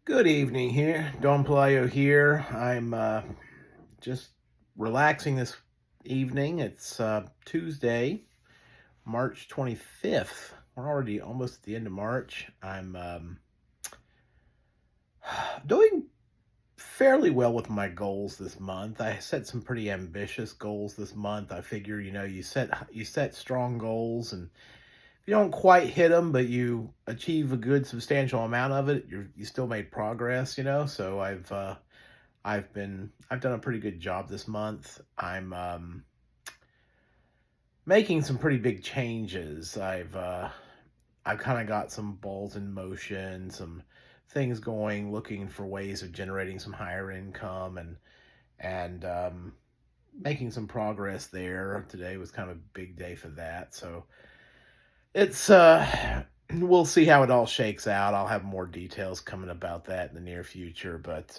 Good evening here. Don Palayo here. I'm just relaxing this evening. It's Tuesday, March 25th. We're already almost at the end of March. I'm doing fairly well with my goals this month. I set some pretty ambitious goals this month. I figure, you set strong goals, and if you don't quite hit them, but you achieve a good substantial amount of it, you still made progress, So I've done a pretty good job this month. I'm making some pretty big changes. I've kind of got some balls in motion, some things going, looking for ways of generating some higher income, and making some progress there. Today was kind of a big day for that. So it's we'll see how it all shakes out. I'll have more details coming about that in the near future, but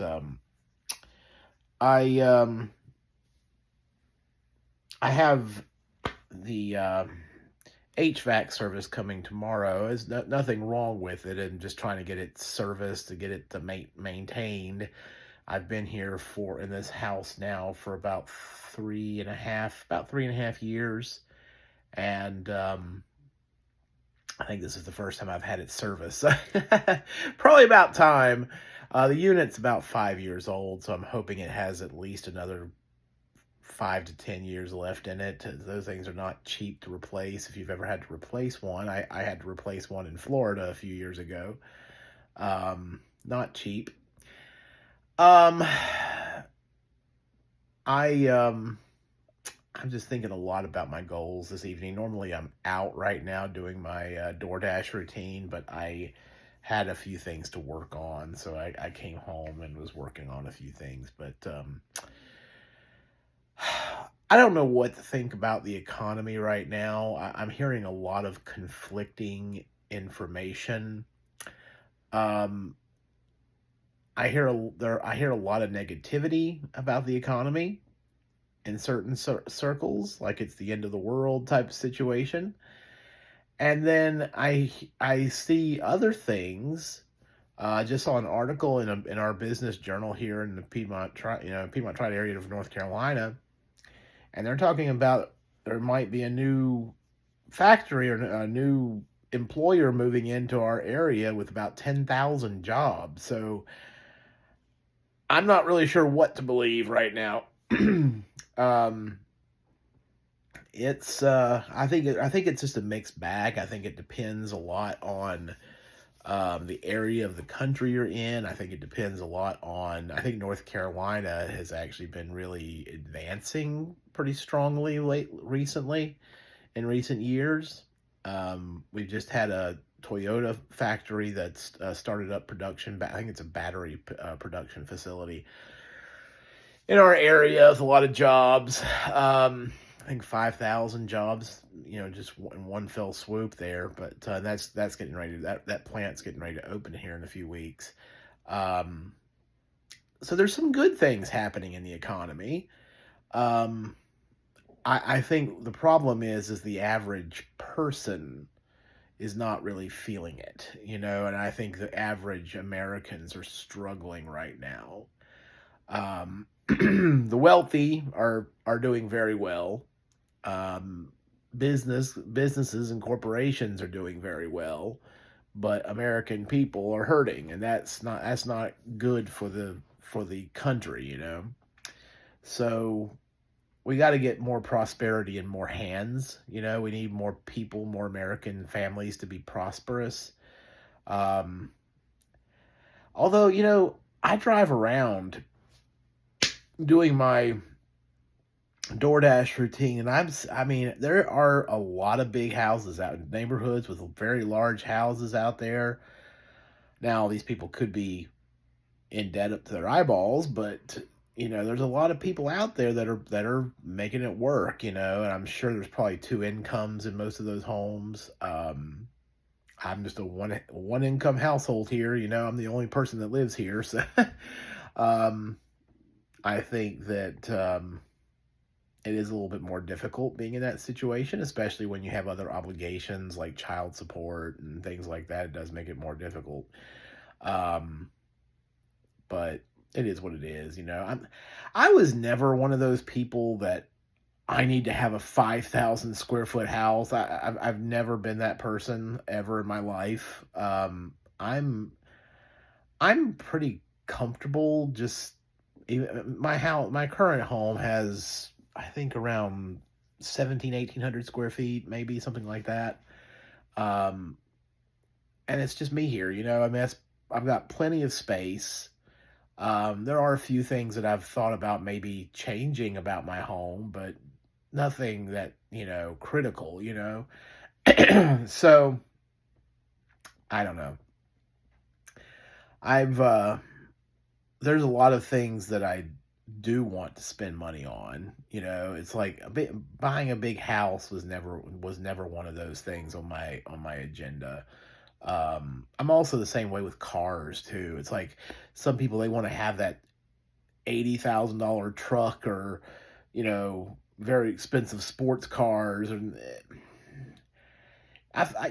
I um I have the HVAC service coming tomorrow. There's nothing wrong with it, and just trying to get it serviced to get it to maintained. I've been here for in this house now for about 3.5 years, and I think this is the first time I've had it serviced. Probably about time. The unit's about 5 years old, so I'm hoping it has at least another 5 to 10 years left in it. Those things are not cheap to replace. If you've ever had to replace one, I had to replace one in Florida a few years ago. Not cheap. Um, I I'm just thinking a lot about my goals this evening. Normally, I'm out right now doing my DoorDash routine, but I had a few things to work on, so I came home and was working on a few things. But I don't know what to think about the economy right now. I'm hearing a lot of conflicting information. Um, I hear a lot of negativity about the economy in certain circles, like it's the end of the world type of situation. And then I see other things. I just saw an article in our business journal here in the Piedmont Tri area of North Carolina, and they're talking about there might be a new factory or a new employer moving into our area with about 10,000 jobs. So I'm not really sure what to believe right now. um, I think it's just a mixed bag. I think it depends a lot on the area of the country you're in. I think it depends a lot on. I think North Carolina has actually been really advancing pretty strongly recently in recent years. We've just had a Toyota factory that's started up production. I think it's a battery production facility in our area with a lot of jobs. I think 5,000 jobs, just in one fell swoop there. But that's getting ready. That plant's getting ready to open here in a few weeks. Um, so there's some good things happening in the economy. Um, I think the problem is the average person is not really feeling it, and I think the average Americans are struggling right now. The wealthy are doing very well. Um, businesses and corporations are doing very well, but American people are hurting, and that's not good for the country, So we got to get more prosperity in more hands. We need more people, more American families to be prosperous. Um, Although, I drive around doing my DoorDash routine, and I mean, there are a lot of big houses out in neighborhoods with very large houses out there. Now, these people could be in debt up to their eyeballs, but there's a lot of people out there that are making it work, and I'm sure there's probably two incomes in most of those homes. I'm just a one income household here, I'm the only person that lives here, so um, I think that it is a little bit more difficult being in that situation, especially when you have other obligations like child support and things like that. It does make it more difficult. Um, but it is what it is, you know. I was never one of those people that I need to have a 5,000 square foot house. I've never been that person ever in my life. I'm pretty comfortable. Just even my house, my current home has, I think, around 1,800 square feet, maybe something like that. Um, and it's just me here, you know. I mean, I've got plenty of space. There are a few things that I've thought about maybe changing about my home, but nothing that, you know, critical, you know. So I don't know. I've there's a lot of things that I do want to spend money on. You know, it's like buying a big house was never one of those things on my agenda. I'm also the same way with cars too. It's like some people, they want to have that $80,000 truck, or you know, very expensive sports cars, and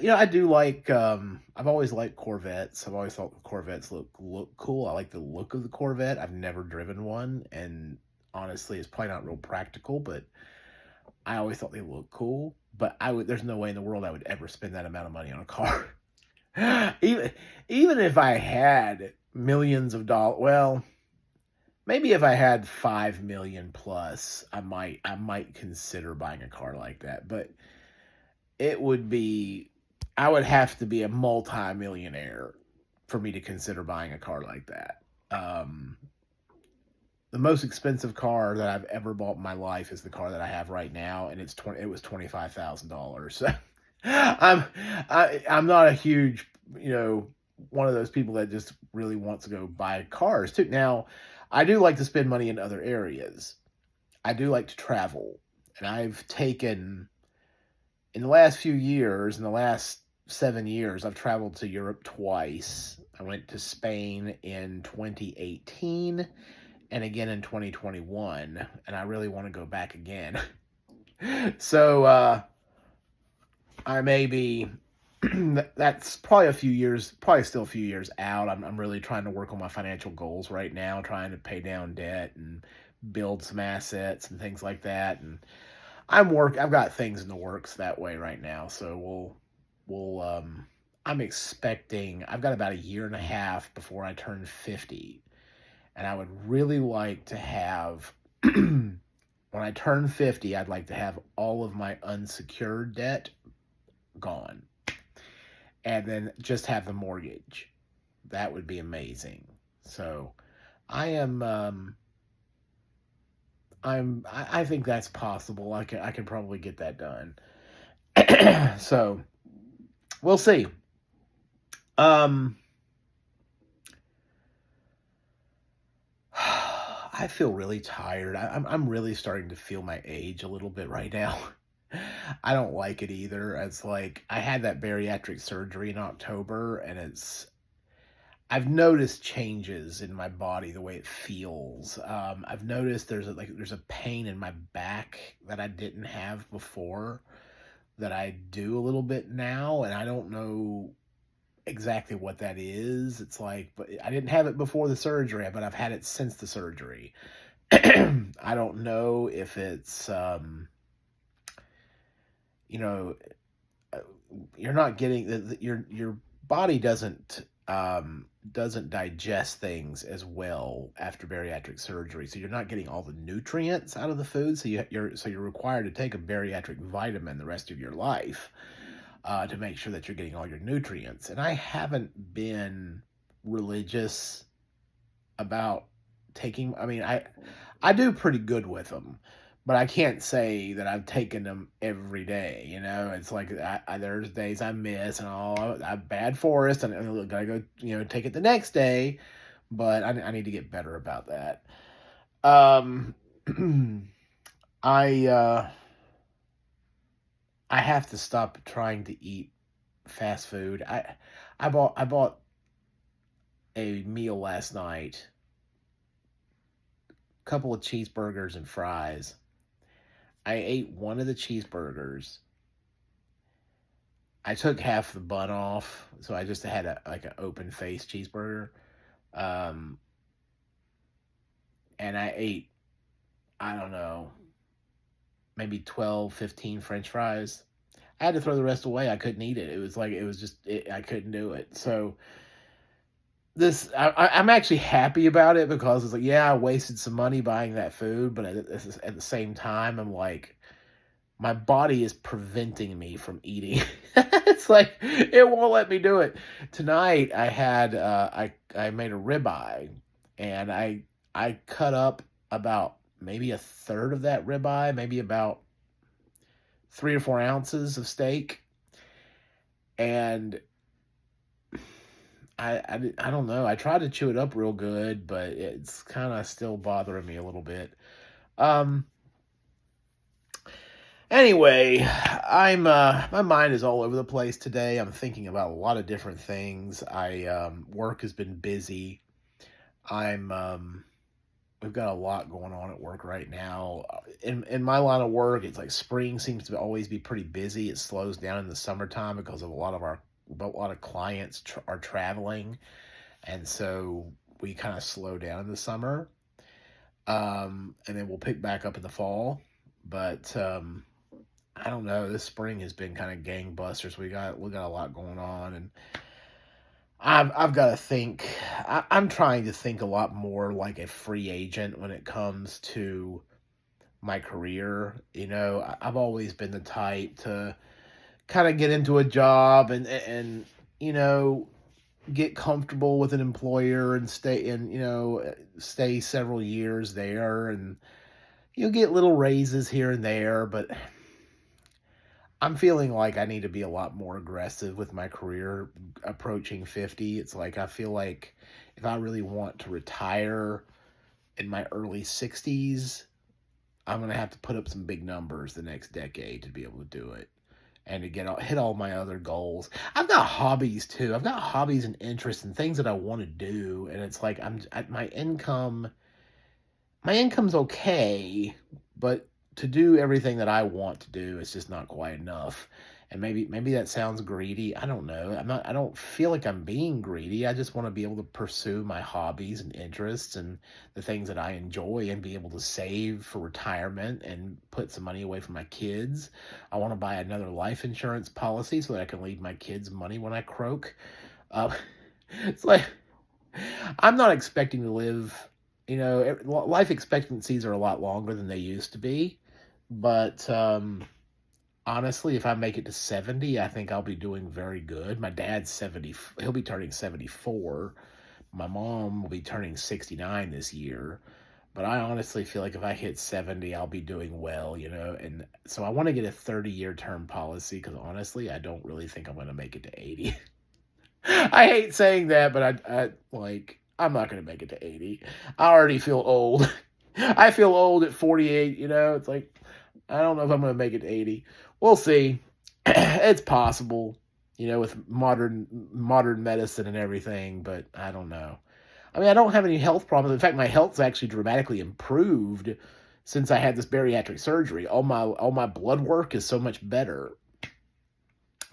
you know, I do like. I've always liked Corvettes. I've always thought the Corvettes look cool. I like the look of the Corvette. I've never driven one, and honestly, it's probably not real practical, but I always thought they looked cool. But I would. There's no way in the world I would ever spend that amount of money on a car. even even if I had millions of dollars. Well, maybe if I had 5 million plus, I might consider buying a car like that. But it would be, I would have to be a multi-millionaire for me to consider buying a car like that. Um, the most expensive car that I've ever bought in my life is the car that I have right now, and it was $25,000. So I'm I'm not a huge, you know, one of those people that just really wants to go buy cars too. Now, I do like to spend money in other areas. I do like to travel, and I've taken, in the last few years, in the last 7 years, I've traveled to Europe twice. I went to Spain in 2018 and again in 2021, and I really want to go back again. So I may be, that's probably a few years, probably still a few years out. I'm really trying to work on my financial goals right now, trying to pay down debt and build some assets and things like that. And I've got things in the works that way right now. So I'm expecting, I've got about a year and a half before I turn 50. And I would really like to have, when I turn 50, I'd like to have all of my unsecured debt gone, and then just have the mortgage. That would be amazing. So I am, I think that's possible. I can probably get that done. So we'll see. Um, I feel really tired. I'm really starting to feel my age a little bit right now. I don't like it either. It's like I had that bariatric surgery in October, and I've noticed changes in my body, the way it feels. I've noticed there's a pain in my back that I didn't have before, that I do a little bit now, and I don't know exactly what that is. It's like, but I didn't have it before the surgery, but I've had it since the surgery. I don't know if it's, you know, uh, you're not getting your body doesn't digest things as well after bariatric surgery, so you're not getting all the nutrients out of the food. So you're required to take a bariatric vitamin the rest of your life, to make sure that you're getting all your nutrients. And I haven't been religious about taking. I mean, I do pretty good with them, but I can't say that I've taken them every day. You know, it's like there's days I miss, and I'm bad forest, and I gotta go, you know, take it the next day. But I need to get better about that. Um, I I have to stop trying to eat fast food. I bought a meal last night, a couple of cheeseburgers and fries. I ate one of the cheeseburgers. I took half the bun off, so I just had a like an open face cheeseburger. Um, and I ate, I don't know, maybe 12, 15 French fries. I had to throw the rest away. I couldn't eat it. It was like, it was just, I couldn't do it. So I'm actually happy about it because it's like, yeah, I wasted some money buying that food, but at the same time, I'm like, my body is preventing me from eating. It's like it won't let me do it. Tonight I had I made a ribeye, and I cut up about maybe a third of that ribeye, maybe about 3 or 4 ounces of steak, and I don't know. I tried to chew it up real good, but it's kind of still bothering me a little bit. Um, Anyway, I'm my mind is all over the place today. I'm thinking about a lot of different things. I Work has been busy. I'm We've got a lot going on at work right now. In my line of work, it's like spring seems to always be pretty busy. It slows down in the summertime because of a lot of clients are traveling, and so we kind of slow down in the summer. And then we'll pick back up in the fall. But I don't know. This spring has been kind of gangbusters. We got a lot going on, and I've got to think. I'm trying to think a lot more like a free agent when it comes to my career. I've always been the type to kind of get into a job and you know get comfortable with an employer and stay several years there, and get little raises here and there, but I'm feeling like I need to be a lot more aggressive with my career approaching 50. It's like I feel like if I really want to retire in my early 60s, I'm going to have to put up some big numbers the next decade to be able to do it and to hit all my other goals. I've got hobbies too. I've got hobbies and interests and things that I want to do, and it's like my income's okay, but to do everything that I want to do, it's just not quite enough. And maybe that sounds greedy. I don't know. I don't feel like I'm being greedy. I just want to be able to pursue my hobbies and interests and the things that I enjoy and be able to save for retirement and put some money away for my kids. I want to buy another life insurance policy so that I can leave my kids money when I croak. Uh, it's like I'm not expecting to live, life expectancies are a lot longer than they used to be. But honestly, if I make it to 70, I think I'll be doing very good. My dad's 70, he'll be turning 74. My mom will be turning 69 this year. But I honestly feel like if I hit 70, I'll be doing well. And so I want to get a 30-year term policy because honestly, I don't really think I'm going to make it to 80. I hate saying that, but I'm not going to make it to 80. I already feel old. I feel old at 48, It's like I don't know if I'm going to make it to 80. We'll see. It's possible, with modern medicine and everything, but I don't know. I mean, I don't have any health problems. In fact, my health's actually dramatically improved since I had this bariatric surgery. All my blood work is so much better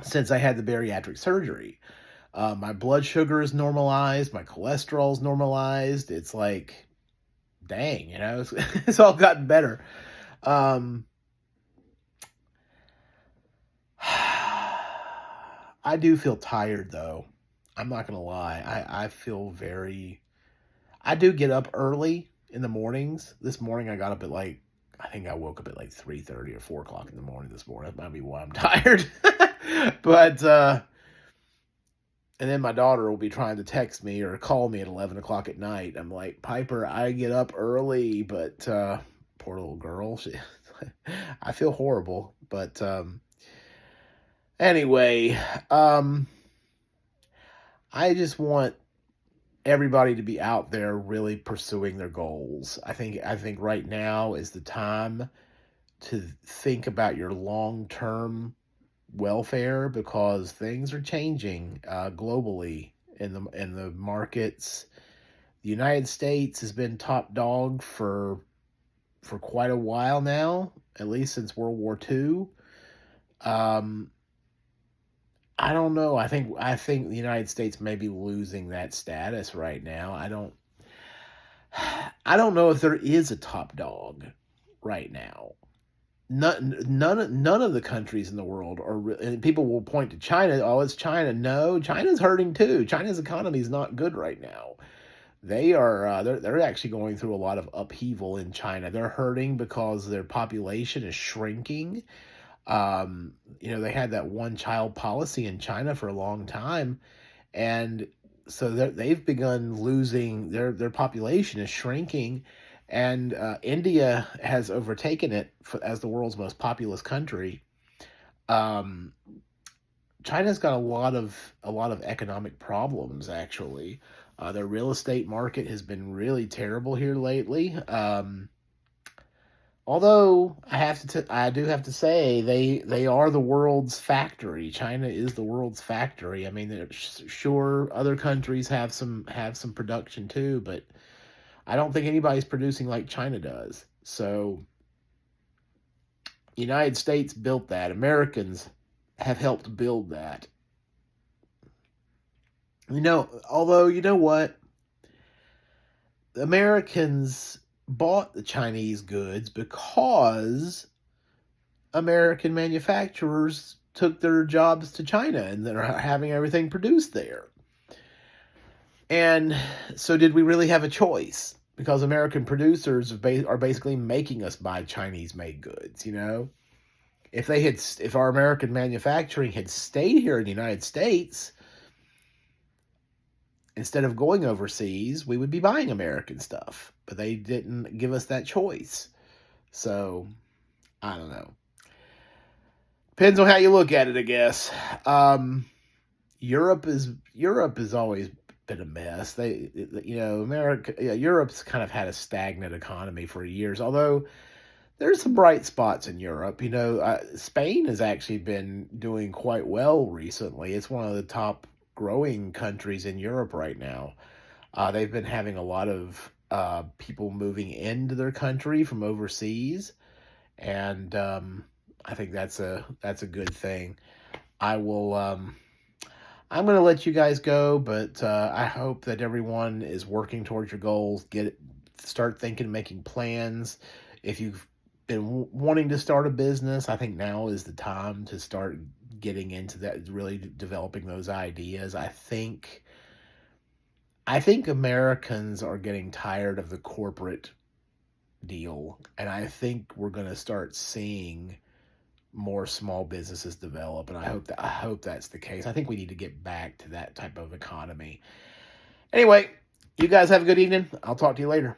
since I had the bariatric surgery. My blood sugar is normalized. My cholesterol is normalized. It's like, dang, it's all gotten better. Um, I do feel tired though. I'm not gonna lie. I do get up early in the mornings. This morning I got up at I think I woke up at like 3:30 or 4 o'clock in the morning this morning. That might be why I'm tired. But and then my daughter will be trying to text me or call me at 11 o'clock at night. I'm like, Piper, I get up early, but poor little girl. I feel horrible. But anyway, I just want everybody to be out there really pursuing their goals. I think right now is the time to think about your long-term welfare because things are changing globally in the markets. The United States has been top dog for quite a while now, at least since World War II. Um, I don't know. I think the United States may be losing that status right now. I don't know if there is a top dog right now. None of the countries in the world are, and people will point to China. Oh, it's China. No, China's hurting too. China's economy is not good right now. They are they're actually going through a lot of upheaval in China. They're hurting because their population is shrinking. They had that one child policy in China for a long time, and so they've begun losing their population is shrinking, and India has overtaken it as the world's most populous country. Um, China's got a lot of economic problems actually. Their real estate market has been really terrible here lately. Although I do have to say they are the world's factory. China is the world's factory. I mean, sure, other countries have some production too, but I don't think anybody's producing like China does. So, United States built that. Americans have helped build that. Although you know what, Americans bought the Chinese goods because American manufacturers took their jobs to China and they're having everything produced there. And so, did we really have a choice? Because American producers are basically making us buy Chinese-made goods. If our American manufacturing had stayed here in the United States instead of going overseas, we would be buying American stuff. But they didn't give us that choice. So, I don't know. Depends on how you look at it, I guess. Europe has always been a mess. Europe's kind of had a stagnant economy for years. Although there's some bright spots in Europe. Spain has actually been doing quite well recently. It's one of the top growing countries in Europe right now. They've been having a lot of people moving into their country from overseas, and I think that's a good thing. I'm going to let you guys go, but I hope that everyone is working towards your goals. Start thinking, making plans. If you've been wanting to start a business, I think now is the time to start getting into that, really developing those ideas. I think Americans are getting tired of the corporate deal, and I think we're going to start seeing more small businesses develop, and I hope that's the case. I think we need to get back to that type of economy. Anyway, you guys have a good evening. I'll talk to you later.